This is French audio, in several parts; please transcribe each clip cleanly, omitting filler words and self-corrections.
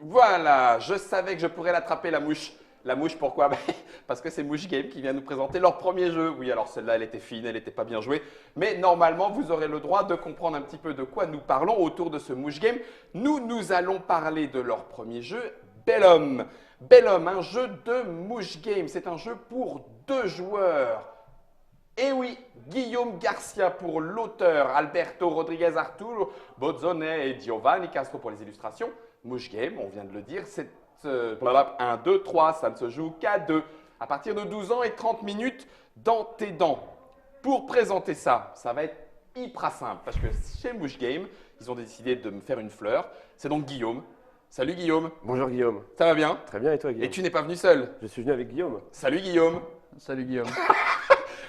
Voilà, je savais que je pourrais l'attraper la mouche. La mouche, pourquoi? Parce que c'est Mouche Game qui vient nous présenter leur premier jeu. Oui, alors celle-là, elle était fine, elle n'était pas bien jouée. Mais normalement, vous aurez le droit de comprendre un petit peu de quoi nous parlons autour de ce Mouche Game. Nous allons parler de leur premier jeu, Bellum. Bellum, un jeu de Mouche Game. C'est un jeu pour 2 joueurs. Et oui, Guillaume Garcia pour l'auteur, Alberto Rodriguez Arturo Bozzone et Giovanni Castro pour les illustrations. Mouche Game, on vient de le dire, c'est 1, 2, 3, ça ne se joue qu'à 2. À partir de 12 ans et 30 minutes dans tes dents. Pour présenter ça, ça va être hyper simple parce que chez Mouche Game, ils ont décidé de me faire une fleur. C'est donc Guillaume. Salut Guillaume, Bonjour Guillaume. ça va bien? Très bien et toi Et Guillaume? tu n'es pas venu seul. Je suis venu avec Guillaume. Salut Guillaume. Salut Guillaume.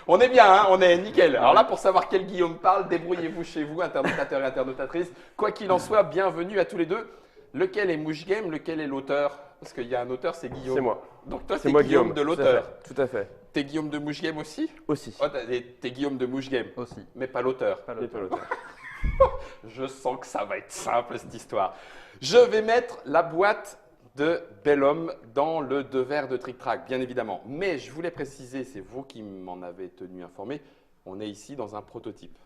On est bien, hein, on est nickel. Alors là, pour savoir quel Guillaume parle, débrouillez-vous chez vous, internautateurs et internautatrices. Quoi qu'il en soit, bienvenue à tous les deux. Lequel est Mouche Game, lequel est l'auteur? Parce qu'il y a un auteur, c'est Guillaume. C'est moi. Donc toi, C'est c'est moi Guillaume de l'auteur. Tout à fait. T'es Guillaume de Mouche Game aussi? Aussi. Oh, t'es Guillaume de Mouche Game, Aussi. mais pas l'auteur. Pas Mais pas l'auteur. l'auteur. Je sens que ça va être simple cette histoire. Je vais mettre la boîte de Bellum dans le 2 verres de Trick Track, bien évidemment. Mais je voulais préciser, c'est vous qui m'en avez tenu informé, on est ici dans un prototype.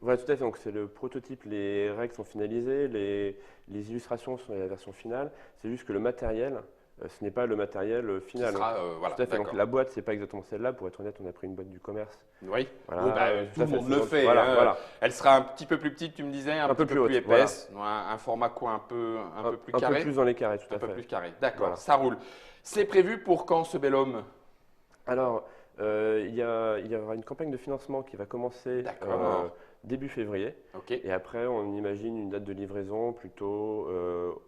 Voilà, tout à fait. Donc c'est le prototype, les règles sont finalisées, les illustrations sont la version finale. C'est juste que le matériel, ce n'est pas le matériel Qui final. sera, voilà, Tout à fait. Donc d'accord. la boîte, c'est pas exactement celle-là. Pour être honnête, on a pris une boîte du commerce. Oui, Voilà, bon, bah, tout tout à le fait. monde le Donc, fait. voilà, Hein. voilà. Elle sera un petit peu plus petite, tu me disais, un petit peu plus haute, épaisse. Ouais, un format quoi, un peu plus Un carré. peu plus dans les carrés, tout Un à peu fait. plus carré. D'accord, Voilà. ça roule. C'est prévu pour quand ce Bellum? Alors, il y aura une campagne de financement qui va commencer D'accord. début février. Ok. Et après, on imagine une date de livraison plutôt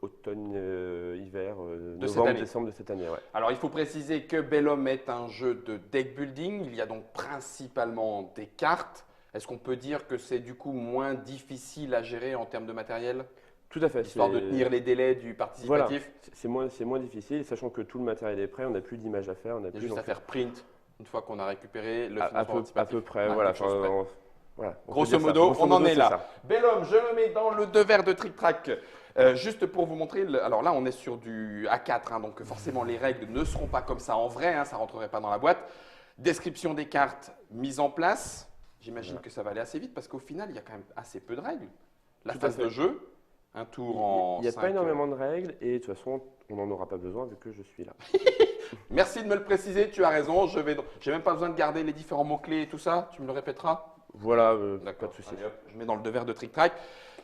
automne-hiver, De cette novembre, année. décembre de cette année. Ouais. Alors, il faut préciser que Bellum est un jeu de deck building. Il y a donc principalement des cartes. Est-ce qu'on peut dire que c'est du coup moins difficile à gérer en termes de matériel, Tout à fait. histoire de tenir les délais du Voilà, participatif? c'est moins difficile, sachant que tout le matériel est prêt, on n'a plus d'images à faire. On a Il y a plus juste à donc, faire print une fois qu'on a récupéré le à financement peu participatif. près. Ouais, voilà, quelque chose près. voilà, on peut Grosso dire ça. modo, Grosso on en est c'est là. ça. Bellum, je le mets dans le 2 verres de Trick Track. Juste pour vous montrer, alors là on est sur du A4, hein, donc forcément les règles ne seront pas comme ça en vrai, hein, ça ne rentrerait pas dans la boîte. Description des cartes mise en place. J'imagine Voilà. que ça va aller assez vite parce qu'au final il y a quand même assez peu de règles. La Tout à phase fait. de jeu, un tour en Il n'y a 5, pas énormément de règles et de toute façon, on n'en aura pas besoin vu que je suis là. Merci de me le préciser, tu as raison, j'ai même pas besoin de garder les différents mots-clés et tout ça, tu me le répéteras? Voilà, pas D'accord, de souci. allez, hop, je mets dans le 2 verres de Trick Track.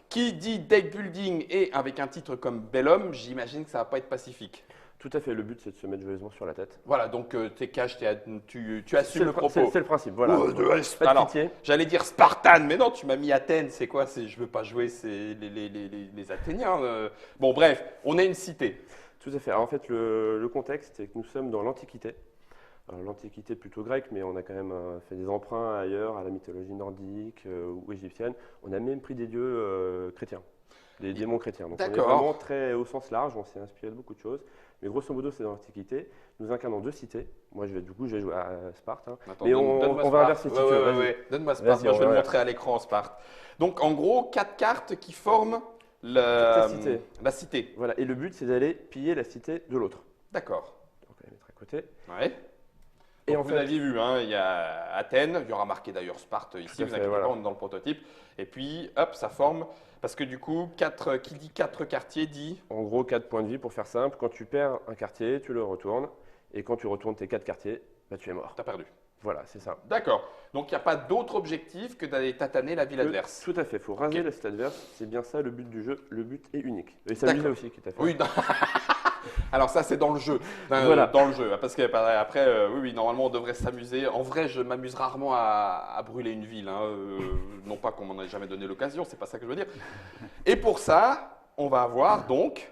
Qui dit deck building et avec un titre comme Bellum, j'imagine que ça va pas être pacifique. Tout à fait, le but c'est de se mettre joyeusement sur la tête. Voilà, donc t'es cash, tu C'est assumes le propos. c'est le principe, voilà. Oh, Pas de alors, pitié. j'allais dire Spartan, mais non, tu m'as mis Athènes, c'est quoi? Je veux pas jouer les Athéniens. Bon, bref, on est une cité. Tout à fait. Alors, en fait, le contexte, c'est que nous sommes dans l'Antiquité. Alors, l'Antiquité plutôt grecque, mais on a quand même fait des emprunts ailleurs, à la mythologie nordique ou égyptienne. On a même pris des dieux chrétiens, des démons chrétiens. Donc, on est D'accord. vraiment très au sens large, on s'est inspiré de beaucoup de choses. Mais grosso modo, c'est dans l'Antiquité. Nous incarnons 2 cités. Moi, je vais jouer à Sparte. Hein. Attends, Mais on donne-moi va Sparte. inverser si Ouais, tu veux. ouais, Vas-y. ouais. Donne-moi Sparte, Vas-y, moi je vais on le va- montrer à l'écran Sparte. Donc en gros, 4 cartes qui forment la cité. la cité. Voilà. Et le but, c'est d'aller piller la cité de l'autre. D'accord. Donc, on va la mettre à côté. Ouais. Et Donc, en vous fait, l'aviez vu, hein, il y a Athènes, il y aura marqué d'ailleurs Sparte ici, Tout à vous fait, inquiétez voilà. pas, on est dans le prototype. Et puis, hop, ça forme, parce que du coup, qui dit 4 quartiers dit… en gros, 4 points de vie pour faire simple. Quand tu perds un quartier, tu le retournes. Et quand tu retournes tes 4 quartiers, bah, tu es mort. T'as perdu. Voilà, c'est ça. D'accord. Donc il n'y a pas d'autre objectif que d'aller tataner la ville adverse. Tout à fait, il faut raser Ok. la cité adverse. C'est bien ça le but du jeu. Le but est unique. Et s'amuser D'accord. aussi, quitte à faire. Oui, alors ça c'est dans le jeu. Voilà. Dans le jeu. Parce que après, oui, normalement on devrait s'amuser. En vrai, je m'amuse rarement à brûler une ville. Hein. Non pas qu'on m'en ait jamais donné l'occasion, c'est pas ça que je veux dire. Et pour ça, on va avoir donc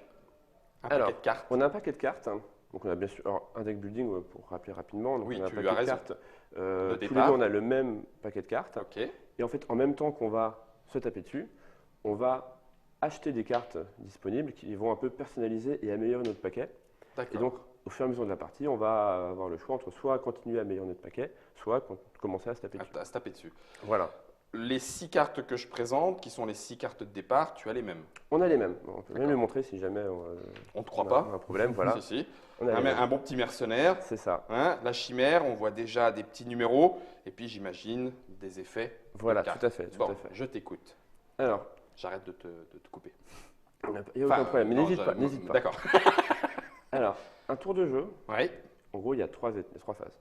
un Alors, paquet de cartes. On a un paquet de cartes. Hein. Donc on a bien sûr alors, un deck building pour rappeler rapidement. Donc Oui, on a un tu paquet as de raison. cartes. De Tous les départ. deux, on a le même paquet de cartes. Ok. Et en fait, en même temps qu'on va se taper dessus, on va acheter des cartes disponibles qui vont un peu personnaliser et améliorer notre paquet. Et D'accord. donc, au fur et à mesure de la partie, on va avoir le choix entre soit continuer à améliorer notre paquet, soit commencer à se taper dessus. À se taper dessus. Voilà. les 6 cartes que je présente, qui sont les 6 cartes de départ, tu as les mêmes. On a les mêmes. On peut même D'accord. les montrer si jamais On ne te croit on pas. a un problème. Voilà. Si, si. On a les mêmes. Un bon petit mercenaire. C'est ça. Hein, la chimère, on voit déjà des petits numéros. Et puis, j'imagine des effets. Voilà, de cartes. tout à fait. Tout Bon, à fait. je t'écoute. Alors, J'arrête de te couper. il n'y a aucun problème. Mais non, n'hésite pas. N'hésite pas. D'accord. Alors, un tour de jeu, Oui. en gros, il y a trois phases.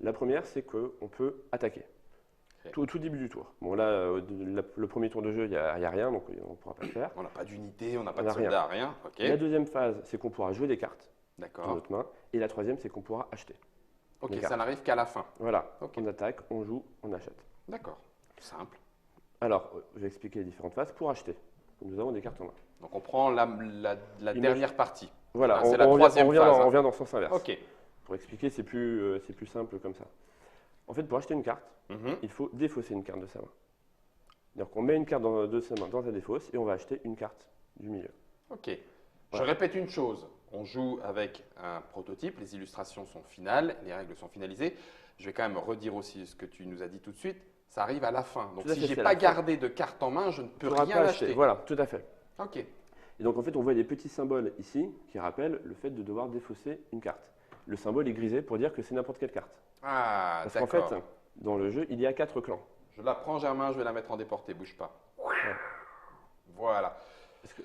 La première, c'est qu'on peut attaquer. Ok. Tout au tout début du tour. Bon, là, le premier tour de jeu, il n'y a rien, donc on ne pourra pas le faire. On n'a pas d'unité, on n'a pas On de n'a rien. soldats, rien. Ok. La deuxième phase, c'est qu'on pourra jouer des cartes dans D'accord. notre main. Et la troisième, c'est qu'on pourra acheter. Ok, les ça cartes. n'arrive qu'à la fin. Voilà, Ok. on attaque, on joue, on achète. D'accord. Simple. Alors, je vais expliquer les différentes phases pour acheter. Nous avons des cartes en main. Donc, on prend la dernière partie. Voilà, Ah, c'est la revient- troisième revient phase, dans, hein. on revient dans le sens inverse. Ok. Pour expliquer, c'est plus simple comme ça. En fait, pour acheter une carte, Mhm. il faut défausser une carte de sa main. Donc, on met une carte de sa main dans sa défausse et on va acheter une carte du milieu. Ok. Je Voilà. répète une chose. On joue avec un prototype, les illustrations sont finales, les règles sont finalisées. Je vais quand même redire aussi ce que tu nous as dit tout de suite. Ça arrive à la fin. Donc Tout à si fait, j'ai c'est pas la fin. gardé de carte en main, je ne peux Tu pourras rien pas acheter. Voilà, tout à fait. Ok. Et donc, en fait, on voit des petits symboles ici qui rappellent le fait de devoir défausser une carte. Le symbole est grisé pour dire que c'est n'importe quelle carte. Ah, Parce qu'en d'accord. fait, dans le jeu, il y a 4 clans. Je la prends Germain, je vais la mettre en déporté, bouge pas. Voilà. Parce que-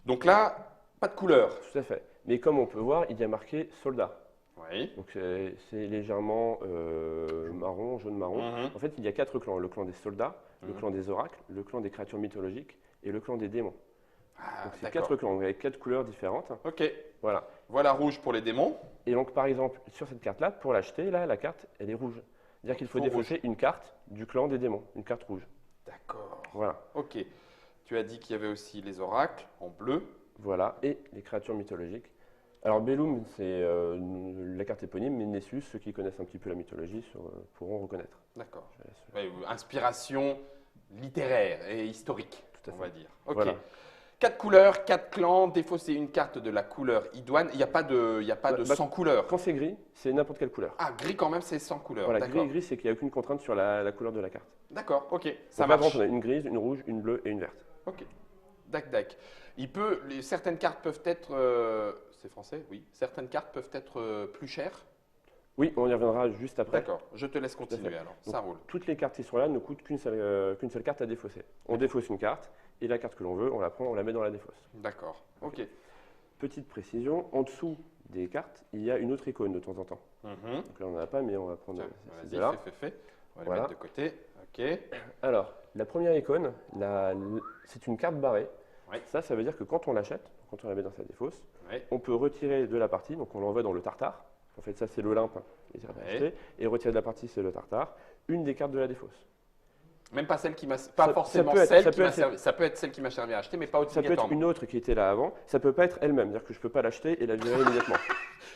Donc là, pas de couleur. Tout à fait. Mais comme on peut voir, il y a marqué soldat. Oui. Donc c'est légèrement marron, jaune-marron. Mhm. En fait, il y a 4 clans. Le clan des soldats, le Mhm. clan des oracles, le clan des créatures mythologiques et le clan des démons. Ah, Donc c'est d'accord. 4 clans avec 4 couleurs différentes. Ok. Voilà. Voilà rouge pour les démons. Et donc par exemple, sur cette carte-là, pour l'acheter, là, la carte, elle est rouge. C'est-à-dire qu'il faut Faut défausser une carte du clan des démons, une carte rouge. D'accord. Voilà. Ok. Tu as dit qu'il y avait aussi les oracles en bleu. Voilà. Et les créatures mythologiques. Alors Bellum, c'est la carte éponyme, mais Nessus, ceux qui connaissent un petit peu la mythologie pourront reconnaître. D'accord. Je laisse- Ouais, inspiration littéraire et historique, Tout à on fait. va dire. Ok. Voilà. 4 couleurs, 4 clans, défausser une carte de la couleur idoine. Il n'y a pas de, Bah, 100 couleurs. Quand c'est gris, c'est n'importe quelle couleur. Ah, gris quand même, c'est 100 couleurs. Voilà, gris D'accord. et gris, c'est qu'il n'y a aucune contrainte sur la couleur de la carte. D'accord, ok. Ça Donc là, par marche. exemple, on a une grise, une rouge, une bleue et une verte. Ok. Dac. Certaines cartes peuvent être. C'est français, oui. Certaines cartes peuvent être plus chères. Oui, on y reviendra juste après. D'accord. Je te laisse continuer fait. alors. Ça roule. Toutes les cartes qui sont là ne coûtent qu'une seule carte à défausser. On défausse une carte et la carte que l'on veut, on la prend, on la met dans la défausse. D'accord. Ok. Petite précision, en dessous des cartes, il y a une autre icône de temps en temps. Mhm. Donc là, on n'en a pas, mais on va prendre Tiens, ces vas-y, deux-là. fais. On va Voilà. les mettre de côté. Ok. Alors, la première icône, c'est une carte barrée. Ouais. Ça veut dire que quand on l'achète, quand on la met dans sa défausse, Ouais. on peut retirer de la partie, donc on l'envoie dans le tartare. En fait, ça, c'est l'Olympe, les cartes à Ouais. acheter. Et retirer de la partie, c'est le tartare. Une des cartes de la défausse. Même pas celle qui m'a. Pas Ça- forcément ça peut être- celle ça qui peut m'a être- servi. Ça peut être celle qui m'a servi à acheter, mais pas Ça peut être obligatoirement. une autre qui était là avant. Ça peut pas être elle-même, c'est-à-dire que je peux pas l'acheter et la virer immédiatement.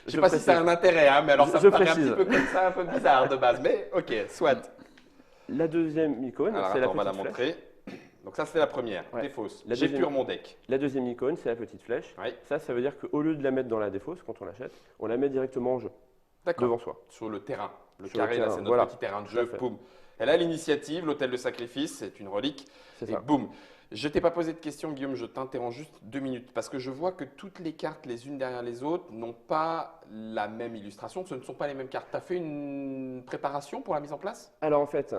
Je sais pas si précise. ça a un intérêt, hein, mais alors ça Je me paraît précise. un petit peu comme ça, un peu bizarre de base. Mais ok, soit. La deuxième icône, Alors c'est la attends, on va la petite flèche. montrer. Donc ça, c'est la première. Ouais. Défausse. La J'ai deuxième- pur mon deck. La deuxième icône, c'est la petite flèche. Ouais. Ça veut dire qu'au lieu de la mettre dans la défausse, quand on l'achète, on la met directement en jeu, D'accord. devant soi. Sur le terrain. Le Sur le carré, là, terrain, c'est notre voilà. petit terrain de Tout à jeu. fait. Boum. Elle a l'initiative, l'hôtel de sacrifice, c'est une relique. C'est Et ça. boum. Je t'ai pas posé de question, Guillaume, je t'interromps juste 2 minutes. Parce que je vois que toutes les cartes, les unes derrière les autres, n'ont pas la même illustration. Ce ne sont pas les mêmes cartes. Tu as fait une préparation pour la mise en place? Alors en fait,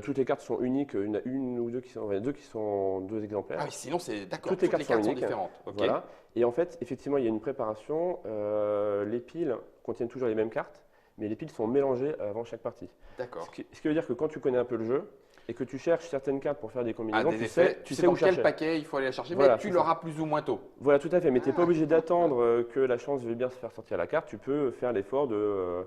toutes les cartes sont uniques. Il y en a une ou deux qui sont, il y en a deux qui sont en deux exemplaires. Ah oui, sinon c'est d'accord. Toutes les cartes sont uniques. différentes. Ok. Voilà. Et en fait, effectivement, il y a une préparation. Les piles contiennent toujours les mêmes cartes, mais les piles sont mélangées avant chaque partie. D'accord. Ce qui veut dire que quand tu connais un peu le jeu et que tu cherches certaines cartes pour faire des Ah, combinaisons, des tu effets. sais, Tu sais où dans quel chercher. paquet il faut aller la chercher, Voilà, mais tu c'est l'auras plus ou moins tôt. Voilà, tout à fait. Mais tu n'es Ah. pas obligé d'attendre que la chance veuille bien se faire sortir la carte. Tu peux faire l'effort de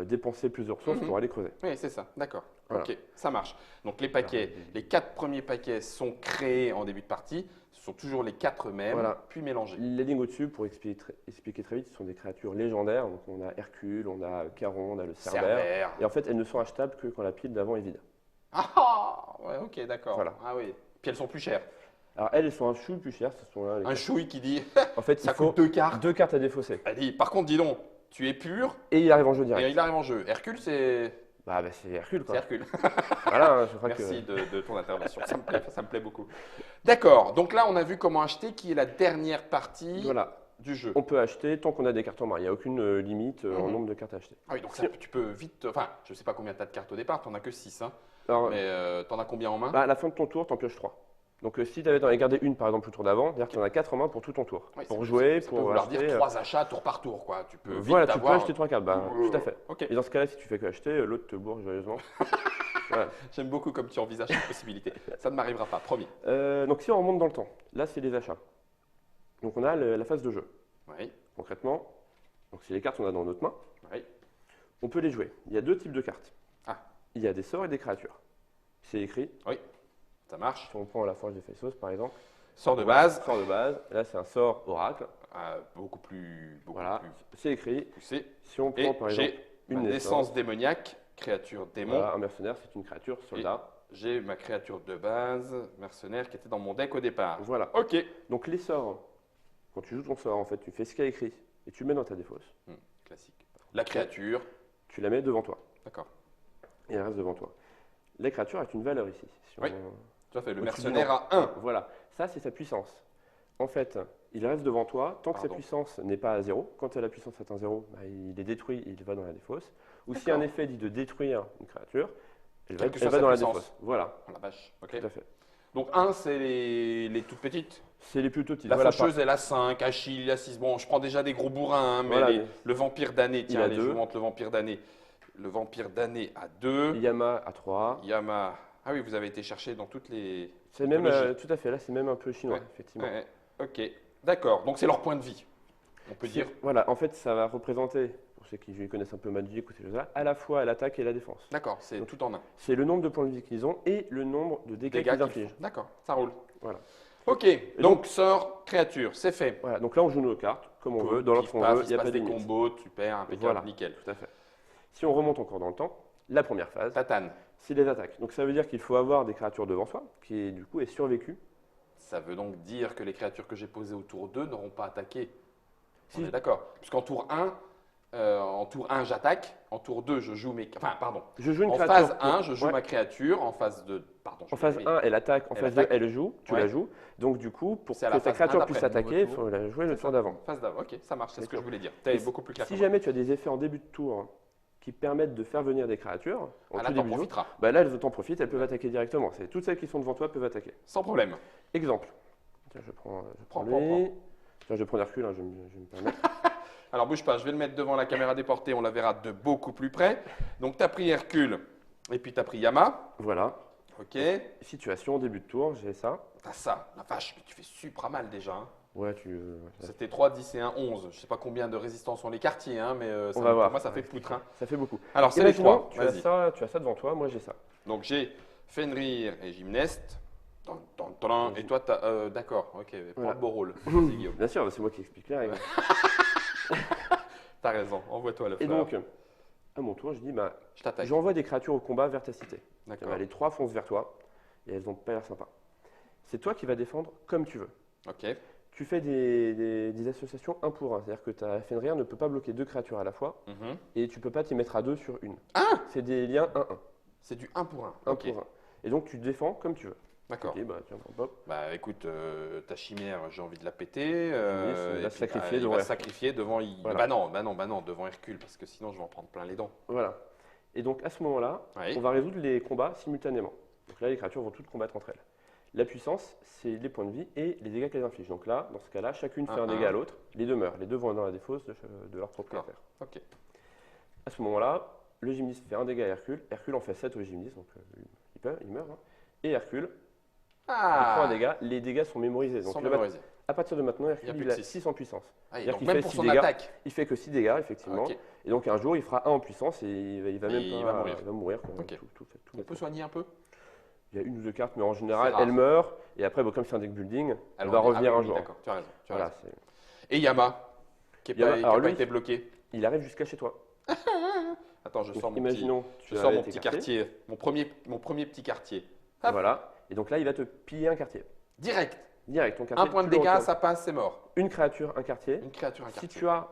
dépenser plusieurs ressources Mhm. pour aller creuser. Oui, c'est ça. D'accord. Voilà. Ok, ça marche. Donc les paquets, les 4 premiers paquets sont créés en début de partie. Ce sont toujours les 4 mêmes, Voilà. puis mélangés. Les lignes au-dessus, pour expliquer très vite, ce sont des créatures légendaires. Donc on a Hercule, on a Charon, on a le Cerbère. Cerbère. Et en fait, elles ne sont achetables que quand la pile d'avant est vide. Ah, ouais, ok, d'accord. Voilà. Ah oui. Puis elles sont plus chères. Alors elles sont un chou plus chères. Ce sont là, les Un chouille qui dit cartes. En fait, ça il faut coûte 2 cartes. 2 cartes à défausser. Elle dit par contre, dis donc, tu es pur Et il arrive en jeu et direct. il arrive en jeu. Hercule, c'est. Bah, c'est Hercule, C'est quoi. Hercule. Voilà, je crois Merci que. de ton intervention, ça me plaît beaucoup. D'accord, donc là on a vu comment acheter, qui est la dernière partie Voilà. du jeu. On peut acheter tant qu'on a des cartes en main. Il n'y a aucune limite en Mhm. nombre de cartes à acheter. Ah oui, donc Si- tu peux vite, enfin je ne sais pas combien tu as de cartes au départ, tu n'en as que 6, hein, Alors, mais tu en as combien en main? bah, à la fin de ton tour, tu en pioches 3. Donc, si tu avais gardé une, par exemple, le tour d'avant, c'est-à-dire que tu en as 4 en main pour tout ton tour. Oui, Pour jouer, ça peut pour vouloir acheter. dire 3 achats tour par tour, quoi. Tu peux vite Voilà, tu peux avoir. acheter 3 cartes. Bah, tout à fait. Ok, Et dans ce cas-là, si tu fais que acheter, l'autre te bourre joyeusement. Voilà. j'aime beaucoup comme tu envisages cette possibilité. Ça ne m'arrivera pas, promis. Donc, si on remonte dans le temps, là, c'est les achats. Donc, on a la phase de jeu. Oui, Concrètement, donc c'est les cartes qu'on a dans notre main. oui. On peut les jouer. Il y a 2 types de cartes. Ah. Il y a des sorts et des créatures. C'est écrit. Ça marche. Si on prend la forge des Fessos, par exemple. Sort de base, Sort de base. Là, c'est un sort oracle. beaucoup plus Voilà, c'est écrit. poussé. Si on Et prend par exemple j'ai une ma naissance démoniaque, créature démon. voilà, un mercenaire, c'est une créature, soldat. J'ai ma créature de base, mercenaire, qui était dans mon deck au départ. Voilà. Ok. Donc les sorts, quand tu joues ton sort, en fait, tu fais ce qu'il y a écrit et tu le mets dans ta défausse. Classique. La créature, Tu la mets devant toi d'accord. et elle reste devant toi. La créature a une valeur ici. Si Oui. on- Tout à fait. Le Au-dessus mercenaire a 1. Voilà, ça c'est sa puissance. En fait, il reste devant toi tant que sa Pardon. puissance n'est pas à 0. Quand la puissance atteint 0, bah, il est détruit et il va dans la défausse. Ou si D'accord. un effet dit de détruire une créature, elle va, Quelle que elle soit va sa dans la puissance. défausse. Voilà, Oh la vache. Ok. tout à fait. Donc 1, c'est les toutes petites. C'est les plus petits. La Voilà, faucheuse, elle a 5. Achille, il a 6. Bon, je prends déjà des gros bourrins, hein, mais Voilà, mais- le vampire d'année, tiens, a allez, je deux. vous montre le vampire d'année. Le vampire d'année a 2. Yama à 3. Yama. Ah oui, vous avez été chercher dans toutes les. C'est même, mythologies. tout à fait, là c'est même un peu chinois, Ouais. effectivement. Ouais, ok. D'accord. Donc c'est leur point de vie. On peut dire. Voilà, en fait ça va représenter, pour ceux qui connaissent un peu Magic ou ces choses-là, à la fois l'attaque et la défense. D'accord, c'est Donc, tout en un. C'est le nombre de points de vie qu'ils ont et le nombre de dégâts qu'ils qu'ils infligent. font. D'accord, ça roule. Voilà. Ok, donc donc- sort, créature, c'est fait. Voilà, donc là on joue nos cartes comme on veut, dans l'ordre qu'on veut, il n'y a pas de des limite. combos, super, impeccable, Voilà. nickel. Tout à fait. Si on remonte encore dans le temps, la première phase, Tatane, c'est les attaques. Donc ça veut dire qu'il faut avoir des créatures devant soi, qui du coup est survécu. ça veut donc dire que les créatures que j'ai posées au tour 2 n'auront pas attaqué. Si- On est d'accord. Puisqu'en tour 1, j'attaque, en tour 2, je joue mes. Enfin, pardon. Je joue une En créature. phase 1, je joue Ouais. ma créature, en phase 2, pardon. En phase 1, elle attaque, en Elle phase 2, attaque. elle joue, tu Ouais. la joues. Donc du coup, pour C'est à que la ta phase créature 1 puisse d'après, attaquer, il nouveau faut la jouer le tour d'avant. Phase d'avant, ok, ça marche, c'est ce que je D'accord. voulais dire. Tu es Et beaucoup plus clair. Si que moi. jamais tu as des effets en début de tour qui permettent de faire venir des créatures, en Ah, là, tout t'en début de jour, profiteras. bah là elles t'en profitent, elles peuvent attaquer directement. C'est toutes celles qui sont devant toi peuvent attaquer. Sans problème. Exemple. Tiens, je prends Prends, lui. prends. Tiens, je prends Hercule, hein, je vais me permettre. Alors bouge pas, je vais le mettre devant la caméra déportée, on la verra de beaucoup plus près. Donc tu as pris Hercule et puis tu as pris Yama. Voilà. Ok. Situation, début de tour, j'ai ça. T'as ça, la vache, mais tu fais super mal déjà. hein. Ouais, C'était 3, 10 et 1, 11. Je sais pas combien de résistance ont les quartiers, hein, mais ça, on va voir. pour moi ça fait poutre. hein. Ça fait beaucoup. Alors c'est les Imaginons, 3, tu as vas-y. tu as ça devant toi, moi j'ai ça. Donc j'ai Fenrir et Gymneste. Et toi, tu as. D'accord, ok, prends Voilà. le beau rôle. Vas-y Guillaume. Bien sûr, c'est moi qui explique les règles. T'as raison, envoie-toi le Et fleur. donc, à mon tour, je dis, bah, Je t'attaque. j'envoie des créatures au combat vers ta cité. D'accord. Les 3 foncent vers toi et elles ont pas l'air sympas. C'est toi qui vas défendre comme tu veux. Ok. Tu fais des associations 1 pour 1, c'est-à-dire que ta Fenrir ne peut pas bloquer 2 créatures à la fois Mhm. et tu peux pas t'y mettre à 2 sur une. Ah, C'est des liens 1-1. c'est du 1 pour 1. 1 Ok, pour 1. Et donc tu défends comme tu veux. d'accord. Ok, bah tiens, hop. Bah écoute, ta chimère, j'ai envie de la péter. il va et se puis, sacrifier il devant va Hercule. sacrifier devant. Voilà. Bah non, devant Hercule, parce que sinon je vais en prendre plein les dents. Voilà. Et donc à ce moment-là, Oui. on va résoudre les combats simultanément. Donc là, les créatures vont toutes combattre entre elles. La puissance, c'est les points de vie et les dégâts qu'elles infligent. Donc là, dans ce cas-là, chacune fait un dégât à l'autre. Les deux meurent. Les deux vont dans la défausse de leur propriétaire. Ok. À ce moment-là, le gymniste fait un dégât à Hercule. Hercule en fait 7 au gymniste, donc il meurt. hein. Et Hercule, il prend un dégât. Les dégâts sont mémorisés. Donc Sans là, mémoriser. à partir de maintenant, Il y a Hercule plus il de a six. 6 en puissance. Ah, et C'est-à-dire donc qu'il même fait pour six son dégâts. attaque. Il fait que 6 dégâts, effectivement. Ok. Et donc un jour, il fera 1 en puissance et il va Et même il pas, va mourir. Il va mourir quoi. Ok. Tout On peut bêtement. soigner un peu. Il y a une ou deux cartes, mais en général, rare. elle meurt. Et après, bon, comme c'est un deck building, elle va revient. revenir Ah oui, un oui, jour. D'accord, tu as raison. Voilà, c'est- Et Yama, qui n'a Yama, pas, alors qui a pas lui- été bloqué. il arrive jusqu'à chez toi. Attends, je Donc, sors mon imaginons, petit, tu je as sors mon été petit quartier. quartier. Mon premier petit quartier. Hop. Voilà. Et donc là, il va te piller un quartier. Direct. Direct, ton quartier. Un point de tu le dégâts, retournes. ça passe, c'est mort. Une créature, un quartier. Une créature, un Si quartier. tu as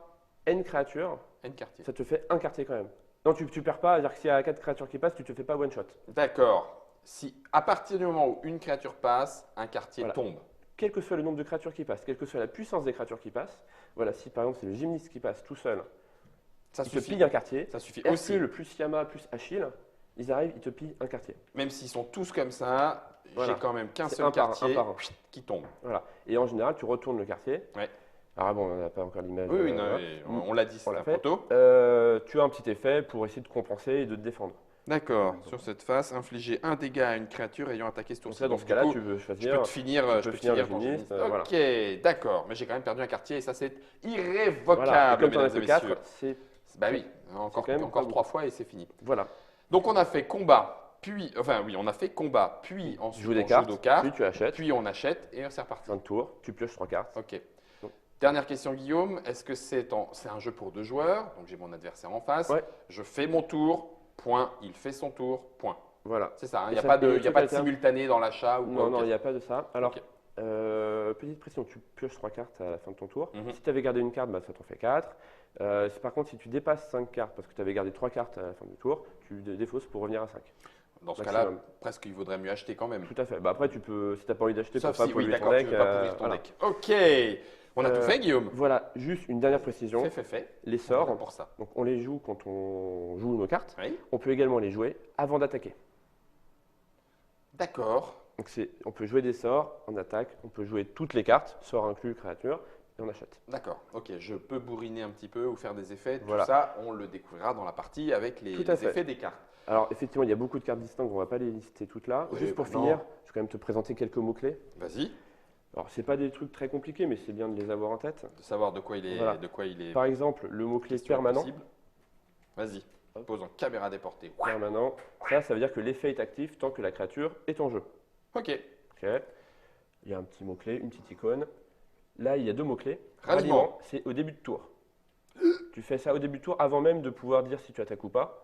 N créatures, N quartier. ça te fait un quartier quand même. Non, tu perds pas, c'est-à-dire que s'il y a 4 créatures qui passent, tu te fais pas one shot. D'accord. Si à partir du moment où une créature passe, un quartier Voilà. tombe. Quel que soit le nombre de créatures qui passent, quelle que soit la puissance des créatures qui passent, voilà, si par exemple c'est le gymniste qui passe tout seul, Ça il te suffit. pille un quartier. Ça suffit aussi. Hercule plus Yama plus Achille, ils arrivent, ils te pillent un quartier. Même s'ils sont tous comme ça, Voilà. j'ai quand même qu'un C'est seul un par un, quartier un par un. qui tombe. Voilà. Et en général, tu retournes le quartier. Ouais. Alors bon, on n'a pas encore l'image. Oui, non, voilà. mais on l'a dit, c'est On l'a un fait. proto. Tu as un petit effet pour essayer de compenser et de te défendre. D'accord. Sur cette phase, infliger un dégât à une créature ayant attaqué ce Donc tour-ci. là, dans Donc, ce du cas-là, coup, tu veux je choisir. peux te finir, je peux finir le finir ton gymniste, gymniste. voilà. Ok, d'accord. Mais j'ai quand même perdu un quartier et ça, c'est Voilà. Et irrévocable, comme tu en as mesdames et que 4, messieurs. c'est. Bah oui, encore quand même pas 3 beaucoup. fois et c'est fini. Voilà. Donc, on a fait combat, puis, enfin oui, on a fait combat, puis Tu ensuite joues des on cartes, joue nos cartes, puis tu achètes. puis on achète et c'est reparti. Fin de tour, tu pioches 3 cartes. Ok. Donc. Dernière question, Guillaume. Est-ce que c'est un jeu pour 2 joueurs? Donc j'ai mon adversaire en face. Ouais. Je fais mon tour, point. Il fait son tour, point. Voilà. C'est ça, il Et n'y a ça pas fait de, des y a trucs pas de alternes. simultané dans l'achat ou quoi. Non, non, ok. il n'y a pas de ça. Alors, Ok. petite précision, tu pioches 3 cartes à la fin de ton tour. Mhm. Si tu avais gardé une carte, bah, ça t'en fait 4. Par contre, si tu dépasses 5 cartes parce que tu avais gardé 3 cartes à la fin du tour, tu défausses pour revenir à 5. Dans ce maximum. cas-là, presque il vaudrait mieux acheter quand même. Tout à fait. Bah, après, tu peux, si tu n'as pas envie d'acheter, Sauf pour pas si, oui, polluer ton d'accord, tu deck. ne veux pas pourrir ton voilà. deck. Ok, on a tout fait, Guillaume. Voilà, juste une dernière précision. Fait. Les On est sorts, là pour ça. donc on les joue quand on joue nos cartes. Oui, On peut également les jouer avant d'attaquer. d'accord. Donc on peut jouer des sorts en attaque, on peut jouer toutes les cartes, sorts inclus, créatures, et on achète. D'accord, ok, je peux bourriner un petit peu ou faire des effets. Voilà. Tout ça, on le découvrira dans la partie avec les Tout à fait. effets des cartes. Alors effectivement, il y a beaucoup de cartes distinctes, on ne va pas les lister toutes là. Oui, Juste pour bah finir, non. je vais quand même te présenter quelques mots-clés. Vas-y, Alors, c'est pas des trucs très compliqués, mais c'est bien de les avoir en tête. de savoir de quoi il est, Voilà. de quoi il est Par exemple, le mot-clé question permanent. possible. Vas-y, Hop. pose en caméra déportée. Permanent, ça veut dire que l'effet est actif tant que la créature est en jeu. Ok, Ok. Il y a un petit mot-clé, une petite icône. Là, il y a 2 mots-clés. Ralliement. C'est au début de tour. Tu fais ça au début de tour avant même de pouvoir dire si tu attaques ou pas.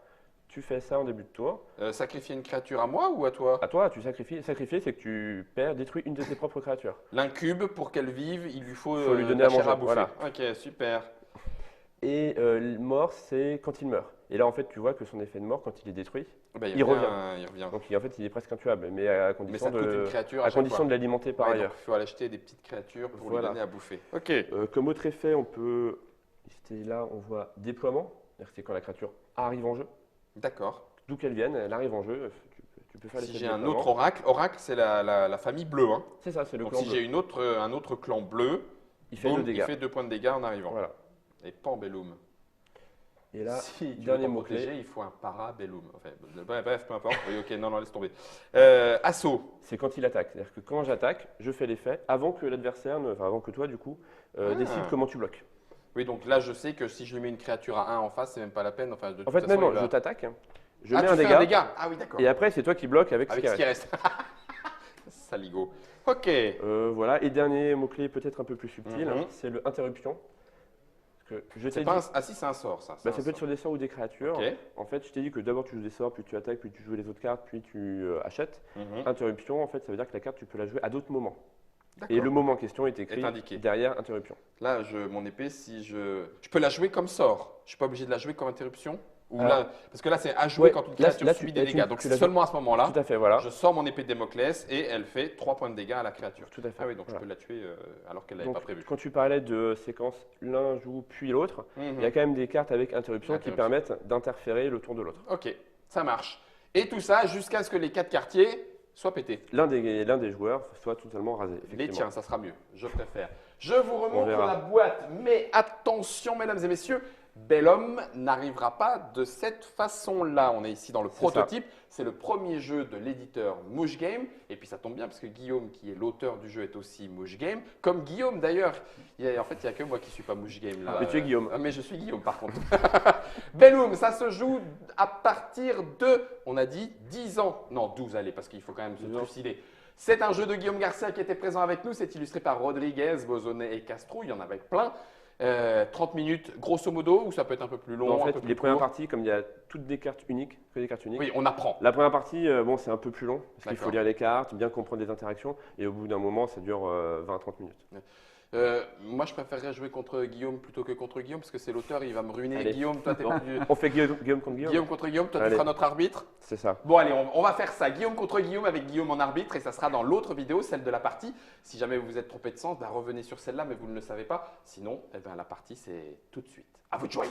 Tu fais ça en début de tour. sacrifier une créature à moi ou à toi? À toi, tu sacrifies. Sacrifier, c'est que tu perds, détruis une de tes propres créatures. L'incube, pour qu'elle vive, il lui faut, Faut lui donner de la à chair manger, bouffer. voilà. Ok, super. Et mort, c'est quand il meurt. Et là, en fait, tu vois que son effet de mort, quand il est détruit, Bah, Il revient. Il revient. donc en fait, il est presque intuable, mais à Mais condition ça te coûte une de, créature à chaque condition fois. de l'alimenter par Ouais, ailleurs. donc il faut aller acheter des petites créatures pour Voilà. lui donner à bouffer. Ok. Comme autre effet, on peut. Là, on voit déploiement. C'est-à-dire que c'est quand la créature arrive en jeu. D'accord. D'où qu'elle vienne, elle arrive en jeu. Tu peux faire Si l'effet j'ai de un déploiement. autre oracle, oracle c'est la famille bleue. Hein. C'est ça, c'est le Donc clan si bleu. j'ai un autre clan bleu, Il fait boum, 2 dégâts. il fait 2 points de dégâts en arrivant. Voilà. Et pambellum. Et là, si tu veux dernier t'en mot-clé. protéger, il faut un parabellum. Enfin, bref, peu importe. Oui, ok, non, laisse tomber. Assaut. c'est quand il attaque. C'est-à-dire que quand j'attaque, je fais l'effet avant que l'adversaire, enfin avant que toi, du coup, décide comment tu bloques. Oui, donc là, je sais que si je lui mets une créature à 1 en face, c'est même pas la peine. Enfin, de En toute fait, façon, non, il va- je t'attaque, je Ah, mets tu un fais dégât, Ah oui, d'accord. et après, c'est toi qui bloques avec, Avec ce ce qui qui reste. reste. Saligo. Ok. Voilà. Et dernier mot-clé, peut-être un peu plus subtil, Mhm. c'est le interruption. Parce que je t'ai C'est dit, pas Ah si, c'est un sort, ça. c'est bah, un ça peut être sort. sur des sorts ou des créatures. Ok. En fait, je t'ai dit que d'abord tu joues des sorts, puis tu attaques, puis tu joues les autres cartes, puis tu achètes. Mhm. Interruption, en fait, ça veut dire que la carte, tu peux la jouer à d'autres moments. D'accord. Et le moment en question est écrit Est indiqué. derrière interruption. Là, mon épée, si je. Je peux la jouer comme sort. Je suis pas obligé de la jouer comme interruption. Ou Alors- là, parce que là, c'est à jouer Ouais, quand une là, créature là, subit tu- des tu- dégâts. tu Donc la c'est joues- seulement à ce moment-là, Tout à fait, voilà. je sors mon épée de Démoclès et elle fait 3 points de dégâts à la créature. Tout à fait. Ah oui, donc Voilà. je peux la tuer alors qu'elle n'avait Donc, pas prévu. quand tu parlais de séquence l'un joue puis l'autre, Mhm. il y a quand même des cartes avec interruption qui Interruption. permettent d'interférer le tour de l'autre. Ok, ça marche. Et tout ça jusqu'à ce que les 4 quartiers soient pétés. L'un des joueurs soit totalement rasé. Les effectivement. tiens, ça sera mieux. Je préfère. Je vous remontre verra. la boîte, mais attention, mesdames et messieurs, Bellum n'arrivera pas de cette façon-là. On est ici dans le C'est prototype. C'est le premier jeu de l'éditeur Mouche Game. Et puis ça tombe bien parce que Guillaume, qui est l'auteur du jeu, est aussi Mouche Game. Comme Guillaume d'ailleurs. En fait, il n'y a que moi qui ne suis pas Mouche Game là. Mais tu es Guillaume. Mais je suis Guillaume par contre. Bellum, ça se joue à partir de, on a dit, 10 ans. Non, 12, allez, parce qu'il faut quand même se 12 ans. trucider. C'est un jeu de Guillaume Garcia qui était présent avec nous. C'est illustré par Rodriguez, Bozonnet et Castro. Il y en avait plein. 30 minutes, grosso modo, ou ça peut être un peu plus long, En un fait, peu plus les premières court. parties, comme il y a toutes des cartes uniques, que des cartes uniques, Oui, on apprend. la première partie, bon, c'est un peu plus long, parce qu'il faut D'accord. lire les cartes, bien comprendre les interactions, et au bout d'un moment, ça dure 20-30 minutes. Moi, je préférerais jouer contre Guillaume plutôt que contre Guillaume parce que c'est l'auteur, il va me ruiner. Allez. Guillaume, toi, t'es Bon. plus du... On fait Guillaume contre Guillaume. Guillaume contre Guillaume, toi, tu Allez. seras notre arbitre. C'est ça. Bon, allez, on va faire ça. Guillaume contre Guillaume avec Guillaume en arbitre et ça sera dans l'autre vidéo, celle de la partie. Si jamais vous vous êtes trompé de sens, bah, revenez sur celle-là, mais vous ne le savez pas. Sinon, eh ben, la partie, c'est tout de suite. À vous de jouer.